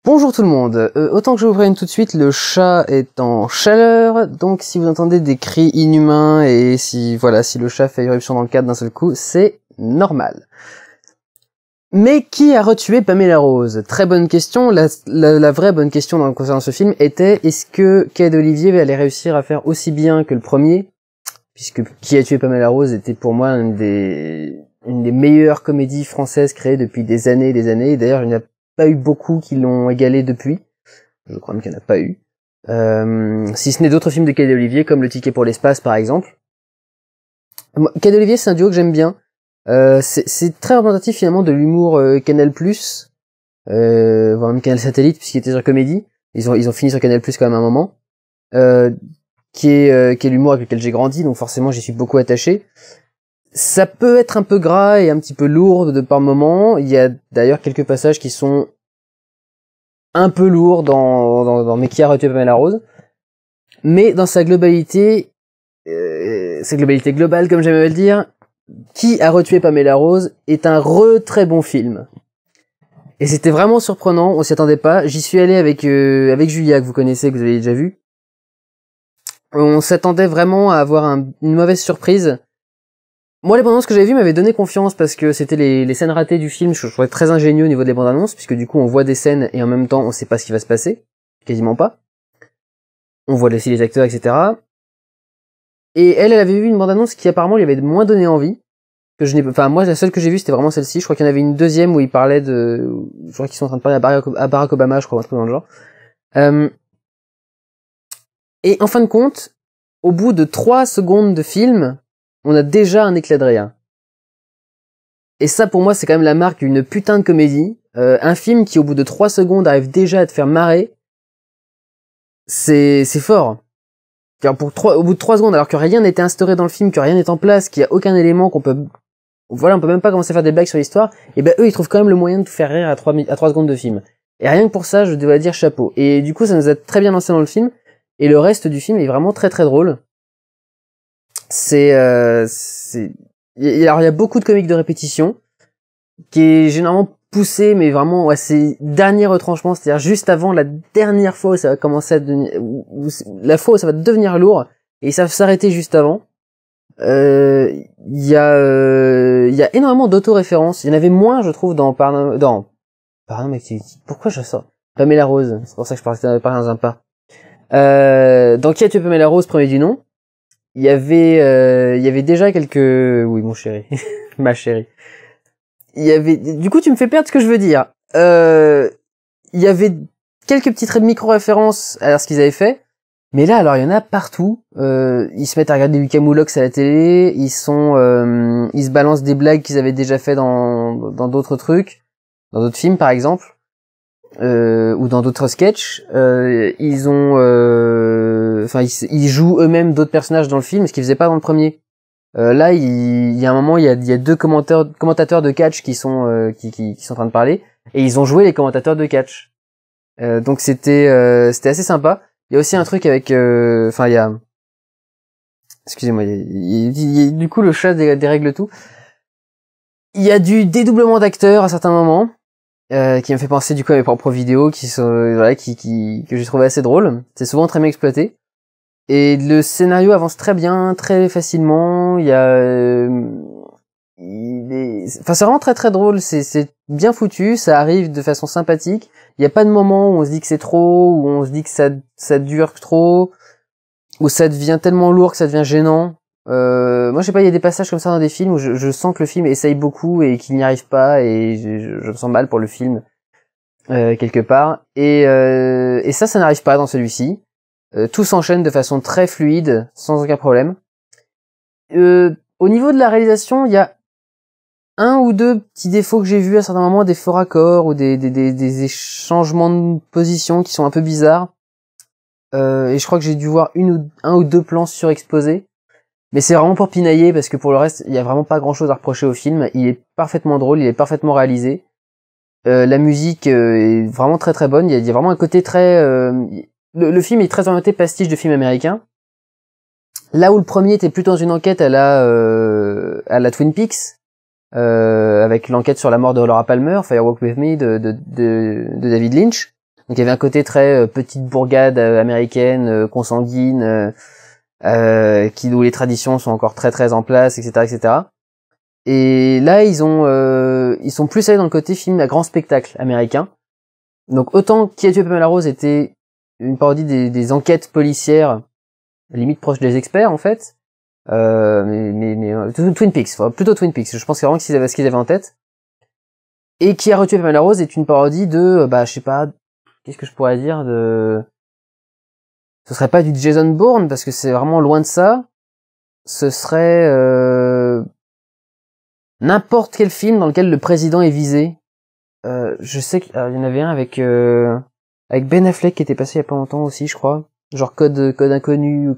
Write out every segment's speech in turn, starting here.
Bonjour tout le monde, autant que je vous prévienne tout de suite, le chat est en chaleur, donc si vous entendez des cris inhumains et si le chat fait éruption dans le cadre d'un seul coup, c'est normal. Mais qui a retué Pamela Rose? Très bonne question, la vraie bonne question concernant ce film était, est-ce que Quai d'Olivier allait réussir à faire aussi bien que le premier? Puisque Qui a tué Pamela Rose était pour moi une des meilleures comédies françaises créées depuis des années et des années, d'ailleurs il n'y a pas eu beaucoup qui l'ont égalé depuis. Je crois même qu'il n'y en a pas eu. Si ce n'est d'autres films de Quai d'Olivier, comme Le Ticket pour l'espace, par exemple. Quai d'Olivier, c'est un duo que j'aime bien. C'est très représentatif, finalement, de l'humour Canal+, voire même Canal Satellite, puisqu'il était sur Comédie. Ils ont fini sur Canal+, quand même à un moment. Qui est l'humour avec lequel j'ai grandi, donc forcément, j'y suis beaucoup attaché. Ça peut être un peu gras et un petit peu lourd de par moments. Il y a d'ailleurs quelques passages qui sont un peu lourds dans Mais qui a retué Pamela Rose. Mais dans sa globalité, sa globalité globale, comme j'aime à le dire, Qui a retué Pamela Rose est un très bon film. Et c'était vraiment surprenant, on s'y attendait pas. J'y suis allé avec Julia, que vous connaissez, que vous avez déjà vu. On s'attendait vraiment à avoir une mauvaise surprise. Moi, les bandes annonces que j'avais vues m'avaient donné confiance parce que c'était les scènes ratées du film. Je trouvais très ingénieux au niveau des bandes annonces, puisque du coup, on voit des scènes et en même temps, on sait pas ce qui va se passer. Quasiment pas. On voit aussi les acteurs, etc. Et elle avait vu une bande annonce qui apparemment lui avait moins donné envie. Moi, la seule que j'ai vue, c'était vraiment celle-ci. Je crois qu'il y en avait une deuxième où ils parlaient je crois qu'ils sont en train de parler à Barack Obama, je crois, un truc dans le genre. Et en fin de compte, au bout de 3 secondes de film, on a déjà un éclat de rire. Et ça, pour moi, c'est quand même la marque d'une putain de comédie. Un film qui, au bout de 3 secondes, arrive déjà à te faire marrer, c'est fort. Au bout de 3 secondes, alors que rien n'était instauré dans le film, que rien n'est en place, qu'il y a aucun élément on peut même pas commencer à faire des blagues sur l'histoire, et ben eux, ils trouvent quand même le moyen de te faire rire à 3 secondes de film. Et rien que pour ça, je dois dire chapeau. Et du coup, ça nous a très bien lancé dans le film, et le reste du film est vraiment très très drôle. Alors il y a beaucoup de comiques de répétition, qui est généralement poussé, mais vraiment, c'est dernier retranchement, c'est-à-dire juste avant la dernière fois où ça va commencer à devenir, la fois où ça va devenir lourd, et ça va s'arrêter juste avant. Il y a énormément d'autoréférences. Il y en avait moins, je trouve, dans Paranormal Activity. Pourquoi je sors Pamela Rose, c'est pour ça que je parlais dans un pas. Dans Qui a tué Pamela Rose, premier du nom, il y avait déjà quelques... Oui, mon chéri. Ma chérie. Du coup, tu me fais perdre ce que je veux dire. Il y avait quelques petites micro-références à ce qu'ils avaient fait. Mais là, alors, il y en a partout. Ils se mettent à regarder du Camoulox à la télé. Ils se balancent des blagues qu'ils avaient déjà fait dans d'autres trucs. Dans d'autres films, par exemple. Ou dans d'autres sketchs. Ils jouent eux-mêmes d'autres personnages dans le film, ce qu'ils faisaient pas dans le premier. Là, il y a un moment, il y a 2 commentateurs de catch qui sont en train de parler, et ils ont joué les commentateurs de catch. Donc c'était assez sympa. Il y a aussi un truc avec, excusez-moi, du coup le chat dérègle tout. Il y a du dédoublement d'acteurs à certains moments, qui me fait penser du coup à mes propres vidéos, que j'ai trouvé assez drôle. C'est souvent très bien exploité. Et le scénario avance très bien, très facilement. C'est vraiment très très drôle. C'est bien foutu. Ça arrive de façon sympathique. Il y a pas de moment où on se dit que c'est trop, où on se dit que ça dure trop, où ça devient tellement lourd que ça devient gênant. Moi, je sais pas. Il y a des passages comme ça dans des films où je sens que le film essaye beaucoup et qu'il n'y arrive pas, et je me sens mal pour le film quelque part. Et ça n'arrive pas dans celui-ci. Tout s'enchaîne de façon très fluide, sans aucun problème. Au niveau de la réalisation, il y a 1 ou 2 petits défauts que j'ai vus à certains moments, des faux raccords ou des changements de position qui sont un peu bizarres. Et je crois que j'ai dû voir 1 ou 2 plans surexposés. Mais c'est vraiment pour pinailler, parce que pour le reste, il y a vraiment pas grand-chose à reprocher au film. Il est parfaitement drôle, il est parfaitement réalisé. La musique est vraiment très très bonne. Il y a vraiment un côté très... Le film est très orienté pastiche de film américain. Là où le premier était plutôt dans une enquête à la Twin Peaks, avec l'enquête sur la mort de Laura Palmer, Firewalk With Me de David Lynch. Donc il y avait un côté très petite bourgade américaine, consanguine, où les traditions sont encore très très en place, etc., etc. Et là ils sont plus allés dans le côté film à grand spectacle américain. Donc autant Qui a tué Pamela Rose était une parodie des enquêtes policières, limite proche des experts en fait. Twin Peaks, enfin, plutôt Twin Peaks. Je pense vraiment que c'est ce qu'ils avaient en tête. Et Qui a retué Pamela Rose est une parodie de, je sais pas, qu'est-ce que je pourrais dire ce serait pas du Jason Bourne parce que c'est vraiment loin de ça. Ce serait n'importe quel film dans lequel le président est visé. Je sais qu'il y en avait un avec Ben Affleck qui était passé il y a pas longtemps aussi, je crois. Genre code inconnu ou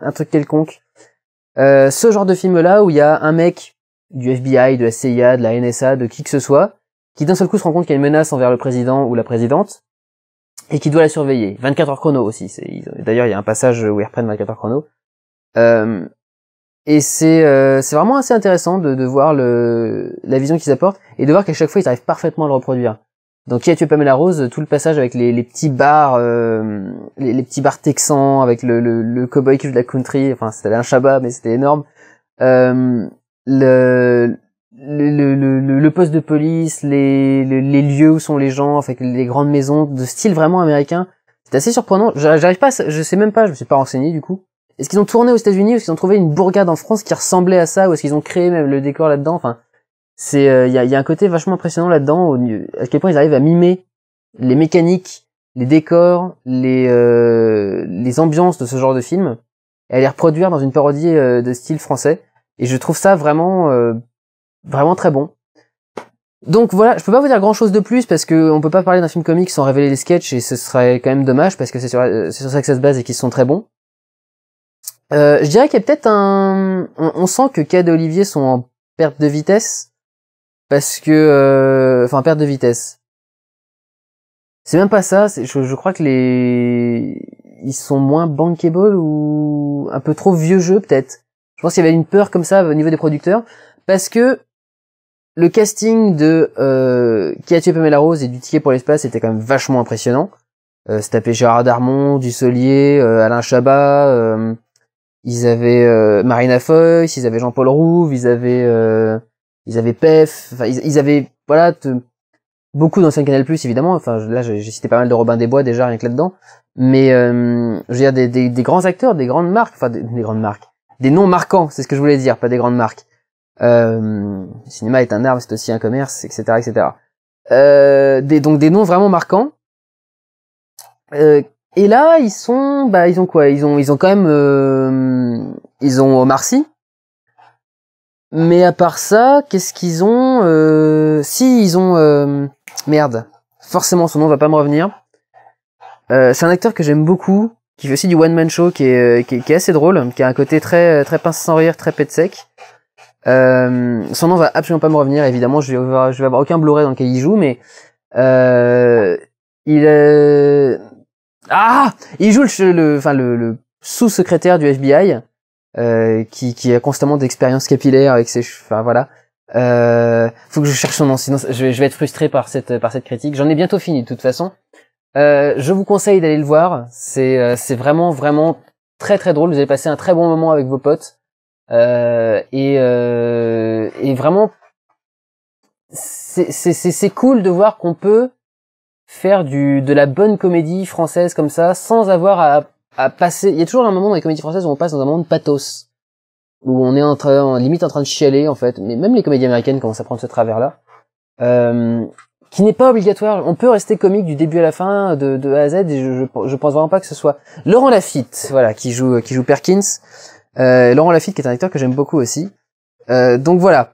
un truc quelconque. Ce genre de film-là où il y a un mec du FBI, de la CIA, de la NSA, de qui que ce soit, qui d'un seul coup se rend compte qu'il y a une menace envers le président ou la présidente, et qui doit la surveiller. 24 heures chrono aussi. D'ailleurs, il y a un passage où ils reprennent 24 heures chrono. Et c'est vraiment assez intéressant de voir la vision qu'ils apportent, et de voir qu'à chaque fois, ils arrivent parfaitement à le reproduire. Donc, Qui a tué Pamela Rose, tout le passage avec les petits bars, les petits bars texans, avec le cowboy qui joue de la country, enfin, c'était un Shabbat, mais c'était énorme. Le poste de police, les lieux où sont les gens, enfin, les grandes maisons, de style vraiment américain. C'est assez surprenant. J'arrive pas, je sais même pas, je me suis pas renseigné, du coup. Est-ce qu'ils ont tourné aux États-Unis, ou est-ce qu'ils ont trouvé une bourgade en France qui ressemblait à ça, ou est-ce qu'ils ont créé même le décor là-dedans? Enfin, c'est, il y a un côté vachement impressionnant là-dedans, à quel point ils arrivent à mimer les mécaniques, les décors, les ambiances de ce genre de film, et à les reproduire dans une parodie de style français. Et je trouve ça vraiment, vraiment très bon. Donc voilà, je peux pas vous dire grand chose de plus parce que on peut pas parler d'un film comique sans révéler les sketchs, et ce serait quand même dommage parce que c'est sur ça que ça se base et qu'ils sont très bons. Je dirais qu'il y a peut-être on sent que Cad et Olivier sont en perte de vitesse. Parce que, perte de vitesse. C'est même pas ça, je crois que ils sont moins bankable ou un peu trop vieux jeu peut-être. Je pense qu'il y avait une peur comme ça au niveau des producteurs. Parce que le casting de Qui a tué Pamela Rose et du Ticket pour l'espace était quand même vachement impressionnant. C'est tapé Gérard Darmon, Dussolier, Alain Chabat, ils avaient Marina Foïs, ils avaient Jean-Paul Rouve, ils avaient Pef, enfin ils avaient beaucoup d'anciens Canal+, évidemment. Enfin là j'ai cité pas mal de Robin des Bois déjà rien que là-dedans, mais je veux dire des grands acteurs, des grandes marques, enfin des grandes marques, des noms marquants, c'est ce que je voulais dire, pas des grandes marques. Le cinéma est un art, c'est aussi un commerce, etc., etc. Donc des noms vraiment marquants. Et là ils ont quoi, ils ont quand même ils ont Omar Sy. Mais à part ça, qu'est-ce qu'ils ont si ils ont merde, forcément son nom va pas me revenir. C'est un acteur que j'aime beaucoup, qui fait aussi du one man show, qui est assez drôle, qui a un côté très très pince sans rire, très pet sec. Son nom va absolument pas me revenir, évidemment, je vais avoir aucun Blu-ray dans lequel il joue, mais il joue le sous-secrétaire du FBI. Qui a constamment d'expériences capillaires avec ses cheveux, enfin voilà. Faut que je cherche son nom, sinon je vais être frustré par cette critique. J'en ai bientôt fini de toute façon. Je vous conseille d'aller le voir. C'est vraiment vraiment très très drôle. Vous allez passer un très bon moment avec vos potes. Et vraiment c'est cool de voir qu'on peut faire de la bonne comédie française comme ça sans avoir à passer. Il y a toujours un moment dans les comédies françaises où on passe dans un moment de pathos, où on est limite en train de chialer en fait. Mais même les comédies américaines commencent à prendre ce travers-là, qui n'est pas obligatoire. On peut rester comique du début à la fin, de A à Z. Et je pense vraiment pas que ce soit Laurent Lafitte, voilà, qui joue Perkins. Laurent Lafitte qui est un acteur que j'aime beaucoup aussi. Donc voilà,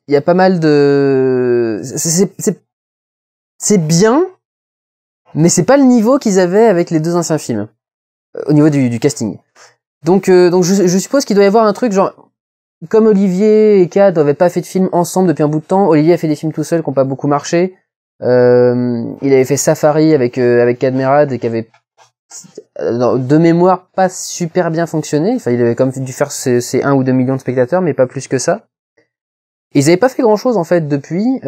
il y a pas mal de c'est bien, mais c'est pas le niveau qu'ils avaient avec les deux anciens films. Au niveau du casting. Donc je suppose qu'il doit y avoir un truc genre, comme Olivier et Cad n'avaient pas fait de film ensemble depuis un bout de temps, Olivier a fait des films tout seul qui n'ont pas beaucoup marché. Il avait fait Safari avec Cad Merad et qui avait de mémoire pas super bien fonctionné. Enfin, il avait quand même dû faire ses 1 ou 2 millions de spectateurs, mais pas plus que ça. Ils avaient pas fait grand chose en fait depuis.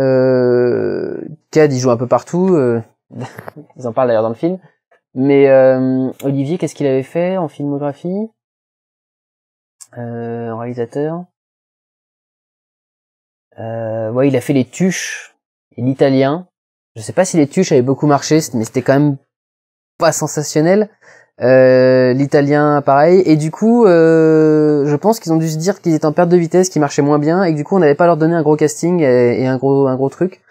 Cad il joue un peu partout. Ils en parlent d'ailleurs dans le film. Mais Olivier, qu'est-ce qu'il avait fait en filmographie, en réalisateur? Ouais, il a fait Les Tuches et L'Italien. Je sais pas si Les Tuches avaient beaucoup marché, mais c'était quand même pas sensationnel. L'Italien, pareil. Et du coup, je pense qu'ils ont dû se dire qu'ils étaient en perte de vitesse, qu'ils marchaient moins bien, et que du coup, on n'allait pas leur donner un gros casting et un gros truc.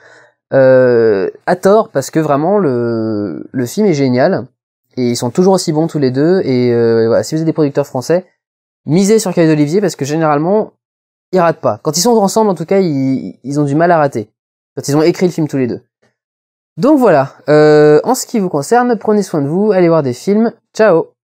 À tort, parce que vraiment, le film est génial. Et ils sont toujours aussi bons tous les deux. Et voilà, si vous êtes des producteurs français, misez sur Cahiers d'Olivier, parce que généralement, ils ratent pas. Quand ils sont ensemble, en tout cas, ils ont du mal à rater. Quand ils ont écrit le film tous les deux. Donc voilà, en ce qui vous concerne, prenez soin de vous, allez voir des films, ciao!